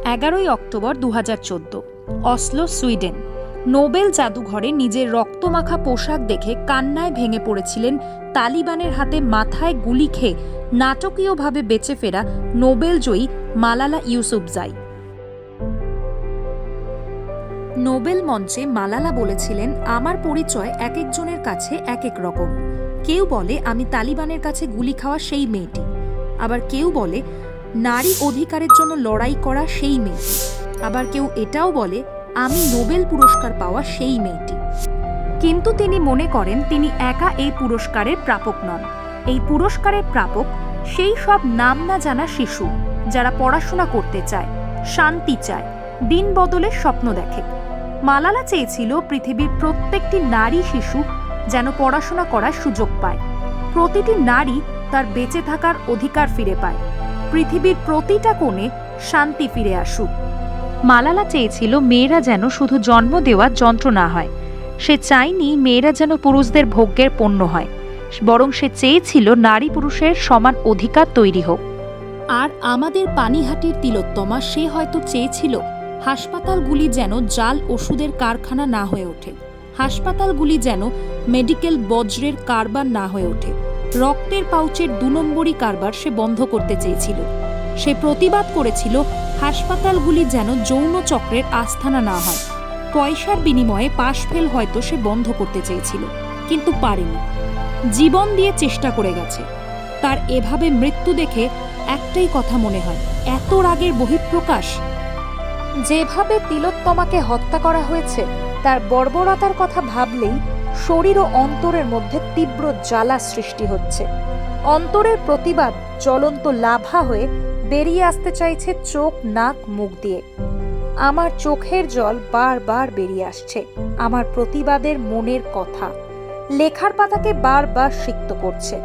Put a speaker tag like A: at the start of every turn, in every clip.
A: 11 October 2014, Oslo, Sweden. Nobel জাদুঘরে নিজের রক্তমাখা পোশাক দেখে কান্নায় ভেঙে পড়েছিলেন তালিবানের হাতে মাথায় গুলি খেয়ে নাটকীয়ভাবে বেঁচে ফেরা নোবেল জয়ী মালালা ইউসুফজাই। নোবেল মঞ্চে মালালা বলেছিলেন, আমার পরিচয় এক একজনের কাছে এক এক রকম। কেউ বলে আমি তালিবানের কাছে গুলি খাওয়া সেই মেয়েটি, আবার কেউ বলে নারী অধিকারের জন্য লড়াই করা সেই মেয়েটি, আবার কেউ এটাও বলে আমি নোবেল পুরস্কার পাওয়া সেই মেয়েটি। কিন্তু তিনি মনে করেন তিনি একা এই পুরস্কারের প্রাপক নন। এই পুরস্কারের প্রাপক সেই সব নাম না জানা শিশু যারা পড়াশোনা করতে চায়, শান্তি চায়, দিন বদলের স্বপ্ন দেখে। মালালা চেয়েছিল পৃথিবীর প্রত্যেকটি নারী শিশু যেন পড়াশোনা করার সুযোগ পায়, প্রতিটি নারী তার বেঁচে থাকার অধিকার ফিরে পায়, পৃথিবীর প্রতিটা কোণে শান্তি ফিরে আসুক। মালালা চেয়েছিল মেয়েরা যেন শুধু জন্ম দেওয়ার যন্ত্র না হয়। সে চায়নি মেয়েরা যেন পুরুষদের ভোগ্যের পণ্য হয়, বরং সে চেয়েছিল নারী পুরুষের সমান অধিকার তৈরি হোক। আর আমাদের পানিহাটির তিলোত্তমা, সে হয়তো চেয়েছিল হাসপাতালগুলি যেন জাল ওষুধের কারখানা না হয়ে ওঠে, হাসপাতালগুলি যেন মেডিকেল বজ্রের কারবার না হয়ে ওঠে, রক্তের পাউচের 2 নম্বরই কারবার সে বন্ধ করতে চেয়েছিল। সে প্রতিবাদ করেছিল হাসপাতালগুলি যেন যৌন চক্রের আস্থানা না হয়। পয়সার বিনিময়ে পাশ ফেল হয়তো সে বন্ধ করতে চেয়েছিল, কিন্তু পারেনি। জীবন দিয়ে চেষ্টা করে গেছে। তার এভাবে মৃত্যু দেখে একটাই কথা মনে হয়, এত রাগের বহিঃপ্রকাশ। যেভাবে তিলোত্তমাকে হত্যা করা হয়েছে তার বর্বরতার কথা ভাবলেই শরীর ও অন্তরের মধ্যে তীব্র জ্বালা সৃষ্টি হচ্ছে। অন্তরের প্রতিবাদ জ্বলন্ত লাভা হয়ে বেরিয়ে আসতে চাইছে চোখ, নাক, মুখ দিয়ে। আমার চোখের জল বারবার বেরিয়ে আসছে। আমার প্রতিবাদের মনের কথা লেখার পাতাকে বারবার সিক্ত করছে।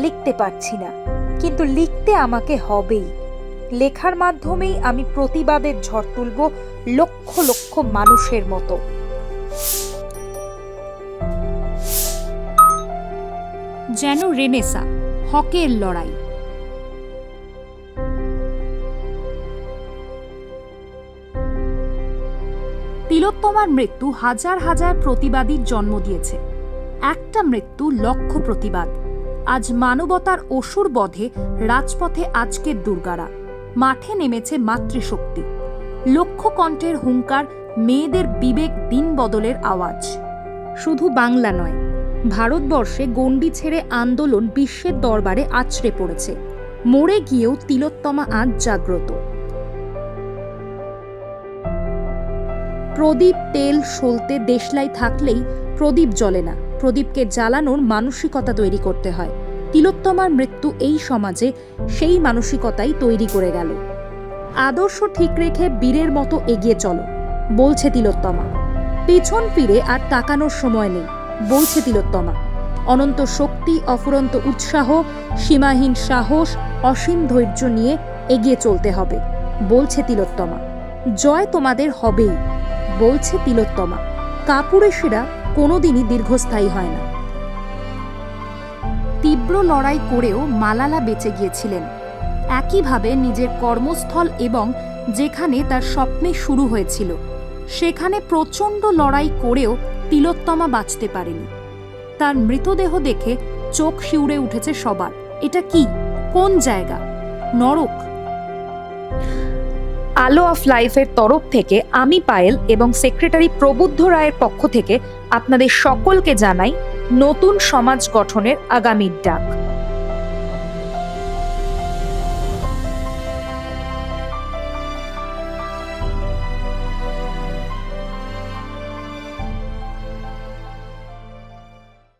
A: লিখতে পারছি না, কিন্তু লিখতে আমাকে হবেই। লেখার মাধ্যমেই আমি প্রতিবাদের ঝড় তুলব লক্ষ লক্ষ মানুষের মতো। যেন রেনেসা, হকের লড়াই। তিলোত্তমার মৃত্যু হাজার হাজার প্রতিবাদীর জন্ম দিয়েছে। একটা মৃত্যু লক্ষ প্রতিবাদ। আজ মানবতার অসুর বধে রাজপথে আজকের দুর্গারা, মাঠে নেমেছে মাতৃশক্তি। লক্ষ কণ্ঠের হুঙ্কার, মেয়েদের বিবেক দিন বদলের আওয়াজ। শুধু বাংলা নয়, ভারতবর্ষে গণ্ডি ছেড়ে আন্দোলন বিশ্বের দরবারে আছড়ে পড়েছে। মরে গিয়েও তিলোত্তমা আজ জাগ্রত। প্রদীপ, তেল, সলতে, দেশলাই থাকলেই প্রদীপ জ্বলে না। প্রদীপকে জ্বালানোর মানসিকতা তৈরি করতে হয়। তিলোত্তমার মৃত্যু এই সমাজে সেই মানসিকতাই তৈরি করে গেল। আদর্শ ঠিক রেখে বীরের মতো এগিয়ে চলো, বলছে তিলোত্তমা। পেছন ফিরে আর তাকানোর সময় নেই, বলছে তিলোত্তমা। অনন্ত শক্তি, অফুরন্ত উৎসাহ, সীমাহীন সাহস, অসীম ধৈর্য নিয়ে এগিয়ে চলতে হবে, বলছে তিলোত্তমা। জয় তোমাদের হবেই, বলছে তিলোত্তমা। কাপুরুষেরা কোনোদিনই দীর্ঘস্থায়ী হয় না। তীব্র লড়াই করেও মালালা বেঁচে গিয়েছিলেন। একইভাবে নিজের কর্মস্থল এবং যেখানে তার স্বপ্নে শুরু হয়েছিল সেখানে প্রচণ্ড লড়াই করেও তিলোত্তমা বাঁচতে পারেনি। তার মৃতদেহ দেখে চোখ শিউরে উঠেছে সবার। এটা কি, কোন জায়গা? নরক? আলো অফ লাইফের তরফ থেকে আমি পায়েল এবং সেক্রেটারি প্রবুদ্ধ রায়ের পক্ষ থেকে আপনাদের সকলকে জানাই নতুন সমাজ গঠনের আগামীর ডাক।